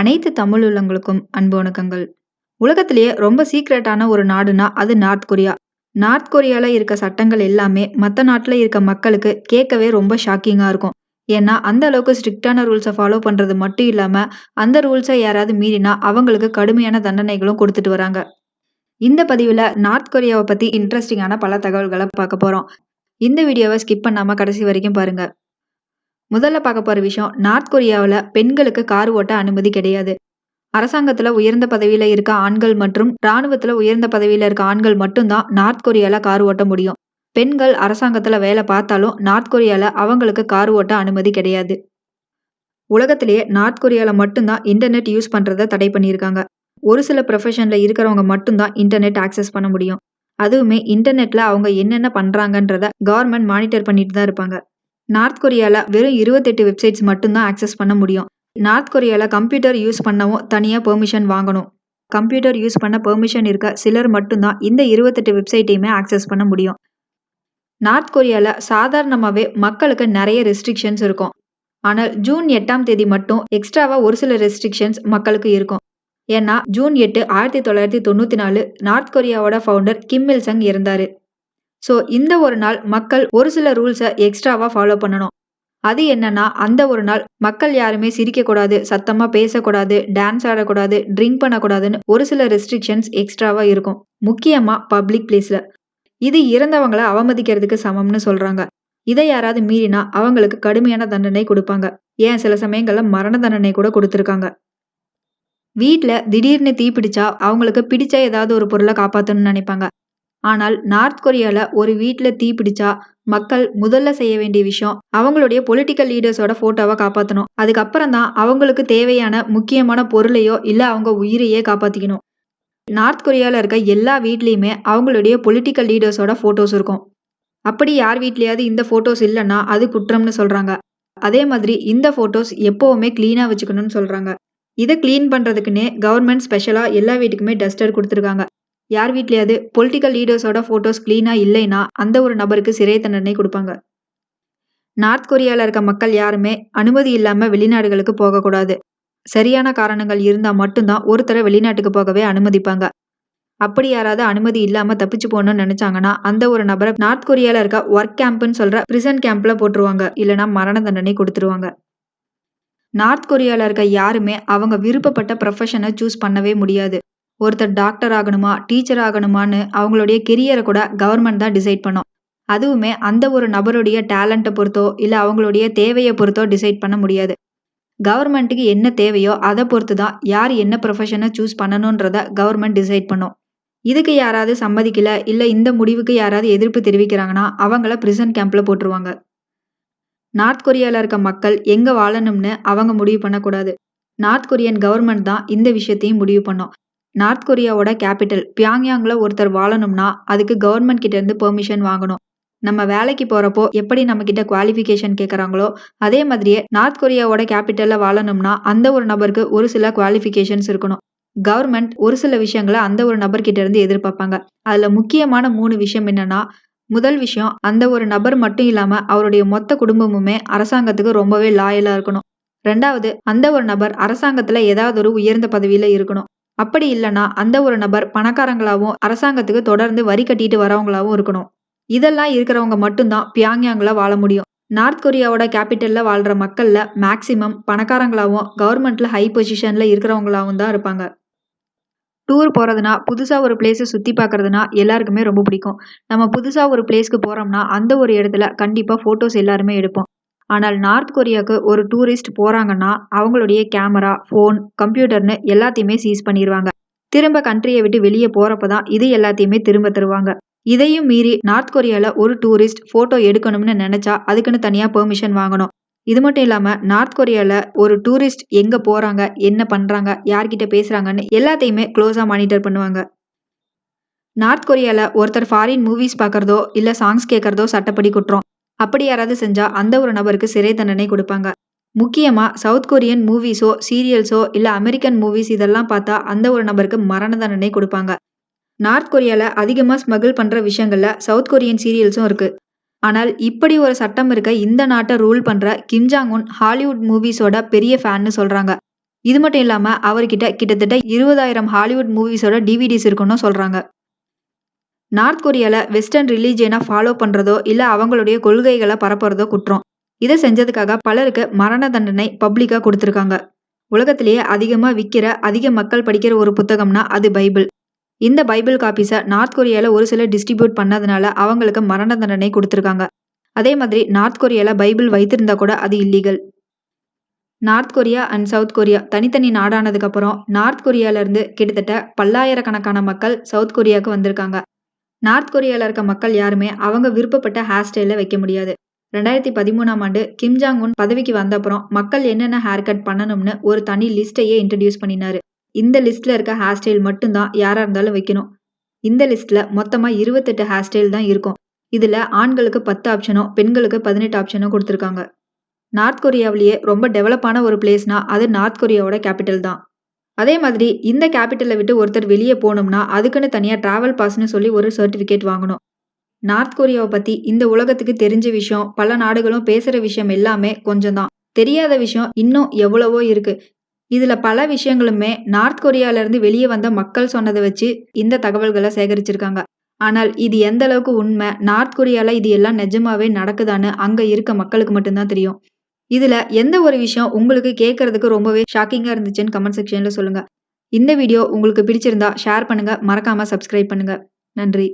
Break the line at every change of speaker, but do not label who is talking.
அனைத்து தமிழ் உள்ளங்களுக்கும் அன்பு வணக்கங்கள். உலகத்திலேயே ரொம்ப சீக்ரெட்டான ஒரு நாடுனா அது நார்த் கொரியா. நார்த் கொரியால இருக்க சட்டங்கள் எல்லாமே மத்த நாட்டுல இருக்க மக்களுக்கு கேட்கவே ரொம்ப ஷாக்கிங்கா இருக்கும். ஏன்னா அந்த அளவுக்கு ஸ்ட்ரிக்டான ரூல்ஸை ஃபாலோ பண்றது மட்டும் இல்லாம அந்த ரூல்ஸை யாராவது மீறினா அவங்களுக்கு கடுமையான தண்டனைகளும் கொடுத்துட்டு வராங்க. இந்த பதிவுல நார்த் கொரியாவை பத்தி இன்ட்ரெஸ்டிங்கான பல தகவல்களை பார்க்க போறோம். இந்த வீடியோவை ஸ்கிப் பண்ணாம கடைசி வரைக்கும் பாருங்க. முதல்ல பார்க்க போற விஷயம், நார்த் கொரியாவுல பெண்களுக்கு கார் ஓட்ட அனுமதி கிடையாது. அரசாங்கத்துல உயர்ந்த பதவியில இருக்க ஆண்கள் மற்றும் ராணுவத்துல உயர்ந்த பதவியில இருக்க ஆண்கள் மட்டும்தான் நார்த் கொரியால கார் ஓட்ட முடியும். பெண்கள் அரசாங்கத்துல வேலை பார்த்தாலும் நார்த் கொரியால அவங்களுக்கு கார் ஓட்ட அனுமதி கிடையாது. உலகத்திலேயே நார்த் கொரியால மட்டும்தான் இன்டர்நெட் யூஸ் பண்றத தடை பண்ணியிருக்காங்க. ஒரு சில ப்ரொஃபஷன்ல இருக்கிறவங்க மட்டும்தான் இன்டர்நெட் ஆக்சஸ் பண்ண முடியும். அதுவுமே இன்டர்நெட்ல அவங்க என்னென்ன பண்றாங்கன்றத கவர்மெண்ட் மானிட்டர் பண்ணிட்டு தான் இருப்பாங்க. நார்த் கொரியால வெறும் 28 வெப்சைட்ஸ் மட்டும்தான் ஆக்சஸ் பண்ண முடியும். நார்த் கொரியால கம்ப்யூட்டர் யூஸ் பண்ணவும் தனியா பெர்மிஷன் வாங்கணும். கம்ப்யூட்டர் யூஸ் பண்ண பெர்மிஷன் இருக்க சிலர் மட்டும்தான் இந்த 28 வெப்சைட்டையுமே ஆக்சஸ் பண்ண முடியும். நார்த் கொரியால சாதாரணமாவே மக்களுக்கு நிறைய ரெஸ்ட்ரிக்ஷன்ஸ் இருக்கும். ஆனால் ஜூன் 8ஆம் தேதி மட்டும் எக்ஸ்ட்ராவா ஒரு சில ரெஸ்ட்ரிக்ஷன்ஸ் மக்களுக்கு இருக்கும். ஏன்னா ஜூன் 8 1994 நார்த் கொரியாவோட ஃபவுண்டர் கிம் இல் சங் இறந்தாரு. ஸோ இந்த ஒரு நாள் மக்கள் ஒரு சில ரூல்ஸை எக்ஸ்ட்ராவா ஃபாலோ பண்ணணும். அது என்னன்னா, அந்த ஒரு நாள் மக்கள் யாருமே சிரிக்கக்கூடாது, சத்தமா பேசக்கூடாது, டான்ஸ் ஆடக்கூடாது, ட்ரிங்க் பண்ணக்கூடாதுன்னு ஒரு சில ரெஸ்ட்ரிக்ஷன்ஸ் எக்ஸ்ட்ராவா இருக்கும். முக்கியமா பப்ளிக் பிளேஸ்ல. இது இறந்தவங்களை அவமதிக்கிறதுக்கு சமம்னு சொல்றாங்க. இதை யாராவது மீறினா அவங்களுக்கு கடுமையான தண்டனை கொடுப்பாங்க. ஏன் சில சமயங்கள்ல மரண தண்டனை கூட கொடுத்துருக்காங்க. வீட்ல திடீர்னு தீ பிடிச்சா அவங்களுக்கு பிடிச்ச ஏதாவது ஒரு பொருளை காப்பாற்றணும்னு நினைப்பாங்க. ஆனால் நார்த் கொரியால ஒரு வீட்ல தீ பிடிச்சா மக்கள் முதல்ல செய்ய வேண்டிய விஷயம் அவங்களுடைய பொலிட்டிக்கல் லீடர்ஸோட போட்டோவை காப்பாற்றணும். அதுக்கப்புறம் தான் அவங்களுக்கு தேவையான முக்கியமான பொருளையோ இல்ல அவங்க உயிரையே காப்பாத்திக்கணும். நார்த் கொரியால இருக்க எல்லா வீட்லயுமே அவங்களுடைய பொலிட்டிக்கல் லீடர்ஸோட போட்டோஸ் இருக்கும். அப்படி யார் வீட்லயாவது இந்த போட்டோஸ் இல்லைன்னா அது குற்றம்னு சொல்றாங்க. அதே மாதிரி இந்த போட்டோஸ் எப்பவுமே கிளீனா வச்சுக்கணும்னு சொல்றாங்க. இதை கிளீன் பண்றதுக்குன்னே கவர்மெண்ட் ஸ்பெஷலா எல்லா வீட்டுக்குமே டஸ்டர் கொடுத்துருக்காங்க. யார் வீட்லயாவது பொலிட்டிக்கல் லீடர்ஸோட போட்டோஸ் கிளீனா இல்லைன்னா அந்த ஒரு நபருக்கு சிறை தண்டனை கொடுப்பாங்க. நார்த் கொரியால இருக்க மக்கள் யாருமே அனுமதி இல்லாம வெளிநாடுகளுக்கு போகக்கூடாது. சரியான காரணங்கள் இருந்தா மட்டும்தான் ஒருத்தரை வெளிநாட்டுக்கு போகவே அனுமதிப்பாங்க. அப்படி யாராவது அனுமதி இல்லாம தப்பிச்சு போகணும்னு நினைச்சாங்கன்னா அந்த ஒரு நபரை நார்த் கொரியால இருக்க ஒர்க் கேம்ப்னு சொல்ற பிரிசன் கேம்ப்ல போட்டுருவாங்க. இல்லைன்னா மரண தண்டனை கொடுத்துருவாங்க. நார்த் கொரியால இருக்க யாருமே அவங்க விருப்பப்பட்ட ப்ரொஃபஷனை சூஸ் பண்ணவே முடியாது. ஒருத்தர் டாக்டர் ஆகணுமா, டீச்சர் ஆகணுமான்னு அவங்களுடைய கெரியரை கூட கவர்மெண்ட் தான் டிசைட் பண்ணும். அதுவுமே அந்த ஒரு நபருடைய டேலண்ட்டை பொறுத்தோ இல்ல அவங்களுடைய தேவையை பொறுத்தோ டிசைட் பண்ண முடியாது. கவர்மெண்ட்டுக்கு என்ன தேவையோ அதை பொறுத்து தான் யார் என்ன ப்ரொஃபஷனை சூஸ் பண்ணணுன்றத கவர்மெண்ட் டிசைட் பண்ணும். இதுக்கு யாராவது சம்மதிக்கல இல்ல இந்த முடிவுக்கு யாராவது எதிர்ப்பு தெரிவிக்கிறாங்கன்னா அவங்கள பிரிசன் கேம்ப்ல போட்டுருவாங்க. நார்த் கொரியால இருக்க மக்கள் எங்க வாழணும்னு அவங்க முடிவு பண்ணக்கூடாது. நார்த் கொரியன் கவர்மெண்ட் தான் இந்த விஷயத்தையும் முடிவு பண்ணும். நார்த் கொரியாவோட கேபிட்டல் பியாங்யாங்ல ஒருத்தர் வாழணும்னா அதுக்கு கவர்மெண்ட் கிட்ட இருந்து பெர்மிஷன் வாங்கணும். நம்ம வேலைக்கு போறப்போ எப்படி நம்ம கிட்ட குவாலிஃபிகேஷன் கேட்கறாங்களோ அதே மாதிரியே நார்த் கொரியாவோட கேபிட்டல்ல வாழணும்னா அந்த ஒரு நபருக்கு ஒரு சில குவாலிஃபிகேஷன்ஸ் இருக்கணும். கவர்மெண்ட் ஒரு சில விஷயங்களை அந்த ஒரு நபர்கிட்ட இருந்து எதிர்பார்ப்பாங்க. அதுல முக்கியமான 3 விஷயம் என்னன்னா, முதல் விஷயம் அந்த ஒரு நபர் மட்டும் இல்லாம அவருடைய மொத்த குடும்பமுமே அரசாங்கத்துக்கு ரொம்பவே லாயலா இருக்கணும். 2வது அந்த ஒரு நபர் அரசாங்கத்துல ஏதாவது ஒரு உயர்ந்த பதவியில இருக்கணும். அப்படி இல்லைன்னா அந்த ஒரு நபர் பணக்காரங்களாவும் அரசாங்கத்துக்கு தொடர்ந்து வரி கட்டிட்டு வரவங்களாவும் இருக்கணும். இதெல்லாம் இருக்கிறவங்க மட்டும்தான் பியாங்யாங்ல வாழ முடியும். நார்த் கொரியாவோட கேபிட்டல்ல வாழ்ற மக்கள்ல மேக்சிமம் பணக்காரங்களாவும் கவர்மெண்ட்ல ஹை பொசிஷன்ல இருக்கிறவங்களாவும் தான் இருப்பாங்க. டூர் போறதுனா புதுசா ஒரு பிளேஸை சுத்தி பார்க்கறதுனா எல்லாருக்குமே ரொம்ப பிடிக்கும். நம்ம புதுசா ஒரு பிளேஸ்க்கு போறோம்னா அந்த ஒரு இடத்துல கண்டிப்பா போட்டோஸ் எல்லாருமே எடுப்போம். ஆனால் நார்த் கொரியாவுக்கு ஒரு டூரிஸ்ட் போறாங்கன்னா அவங்களுடைய கேமரா, போன், கம்ப்யூட்டர்னு எல்லாத்தையுமே சீஸ் பண்ணிடுவாங்க. திரும்ப கண்ட்ரியை விட்டு வெளியே போறப்பதான் இது எல்லாத்தையுமே திரும்ப தருவாங்க. இதையும் மீறி நார்த் கொரியால ஒரு டூரிஸ்ட் போட்டோ எடுக்கணும்னு நினைச்சா அதுக்குன்னு தனியா பெர்மிஷன் வாங்கணும். இது மட்டும் இல்லாம நார்த் கொரியால ஒரு டூரிஸ்ட் எங்க போறாங்க, என்ன பண்றாங்க, யார்கிட்ட பேசுறாங்கன்னு எல்லாத்தையுமே க்ளோஸா மானிட்டர் பண்ணுவாங்க. நார்த் கொரியால ஒருத்தர் ஃபாரின் மூவிஸ் பார்க்கறதோ இல்ல சாங்ஸ் கேட்கறதோ சட்டப்படி குற்றம். அப்படி யாராவது செஞ்சா அந்த ஒரு நபருக்கு சிறை தண்டனை கொடுப்பாங்க. முக்கியமா சவுத் கொரியன் மூவிஸோ சீரியல்ஸோ இல்ல அமெரிக்கன் மூவிஸ் இதெல்லாம் பார்த்தா அந்த ஒரு நபருக்கு மரண தண்டனை கொடுப்பாங்க. நார்த் கொரியால அதிகமா ஸ்மகிள் பண்ற விஷயங்கள்ல சவுத் கொரியன் சீரியல்ஸும் இருக்கு. ஆனால் இப்படி ஒரு சட்டம் இருக்க இந்த நாட்டை ரூல் பண்ற கிம் ஜாங் உன் ஹாலிவுட் மூவிஸோட பெரிய ஃபேன்னு சொல்றாங்க. இது மட்டும் இல்லாம அவர்கிட்ட கிட்டத்தட்ட 20,000 ஹாலிவுட் மூவிஸோட டிவிடிஸ் இருக்குன்னு சொல்றாங்க. நார்த் கொரியால வெஸ்டர்ன் ரிலிஜியன ஃபாலோ பண்றதோ, இல்ல அவங்களுடைய கொள்கைகள பரப்புறதோ குற்றம். இத செஞ்சதுக்காக பலருக்கு மரண தண்டனை பப்ளிக்கா குடுத்திருக்காங்க. உலகத்திலேயே அதிகமா விக்கிற, அதிக மக்கள் படிக்கிற ஒரு புத்தகம்னா அது பைபிள். இந்த பைபிள் காப்பீஸ நார்த் கொரியால ஒரு சிலர் டிஸ்ட்ரிபியூட் பண்ணதுனால அவங்களுக்கு மரண தண்டனை குடுத்திருக்காங்க. அதே மாதிரி நார்த் கொரியால பைபிள் வைத்திருந்தா கூட அது illegal. North Korea and south Korea தனித்தனி நாடானதுக்கு அப்புறம் நார்த் கொரியால இருந்து கிட்டத்தட்ட பல்லாயிரக்கணக்கான மக்கள் சவுத் கொரியாவுக்கு வந்திருக்காங்க. நார்த் கொரியால இருக்க மக்கள் யாருமே அவங்க விருப்பப்பட்ட ஹேர் ஸ்டைல வைக்க முடியாது. 2013ஆம் ஆண்டு கிம் ஜாங் உன் பதவிக்கு வந்த அப்புறம் மக்கள் என்னென்ன ஹேர் கட் பண்ணணும்னு ஒரு தனி லிஸ்டையே இன்ட்ரடியூஸ் பண்ணினாரு. இந்த லிஸ்ட்ல இருக்க ஹேர் ஸ்டைல் மட்டும்தான் யாரா இருந்தாலும் வைக்கணும். இந்த லிஸ்ட்ல மொத்தமா 28 ஹேர் ஸ்டைல் தான் இருக்கும். இதுல ஆண்களுக்கு 10 ஆப்ஷனும் பெண்களுக்கு 18 ஆப்ஷனும் கொடுத்திருக்காங்க. நார்த் கொரியாவிலேயே ரொம்ப டெவலப்பான ஒரு பிளேஸ்னா அது நார்த் கொரியாவோட கேபிட்டல் தான். அதே மாதிரி இந்த கேபிட்டலை விட்டு ஒருத்தர் வெளியே போகணும்னா அதுக்குன்னு தனியா டிராவல் பாஸ்னு சொல்லி ஒரு சர்டிபிகேட் வாங்கணும். நார்த் கொரியாவை பத்தி இந்த உலகத்துக்கு தெரிஞ்ச விஷயம், பல நாடுகளும் பேசுற விஷயம் எல்லாமே கொஞ்சம் தான். தெரியாத விஷயம் இன்னும் எவ்வளவோ இருக்கு. இதுல பல விஷயங்களுமே நார்த் கொரியால இருந்து வெளியே வந்த மக்கள் சொன்னதை வச்சு இந்த தகவல்களை சேகரிச்சிருக்காங்க. ஆனால் இது எந்த அளவுக்கு உண்மை, நார்த் கொரியால இது எல்லாம் நிஜமாவே நடக்குதான்னு அங்க இருக்க மக்களுக்கு மட்டும்தான் தெரியும். இதுல எந்த ஒரு விஷயம் உங்களுக்கு கேட்கறதுக்கு ரொம்பவே ஷாக்கிங்கா இருந்துச்சுன்னு கமெண்ட் செக்ஷன்ல சொல்லுங்க. இந்த வீடியோ உங்களுக்கு பிடிச்சிருந்தா ஷேர் பண்ணுங்க, மறக்காம சப்ஸ்கிரைப் பண்ணுங்க. நன்றி.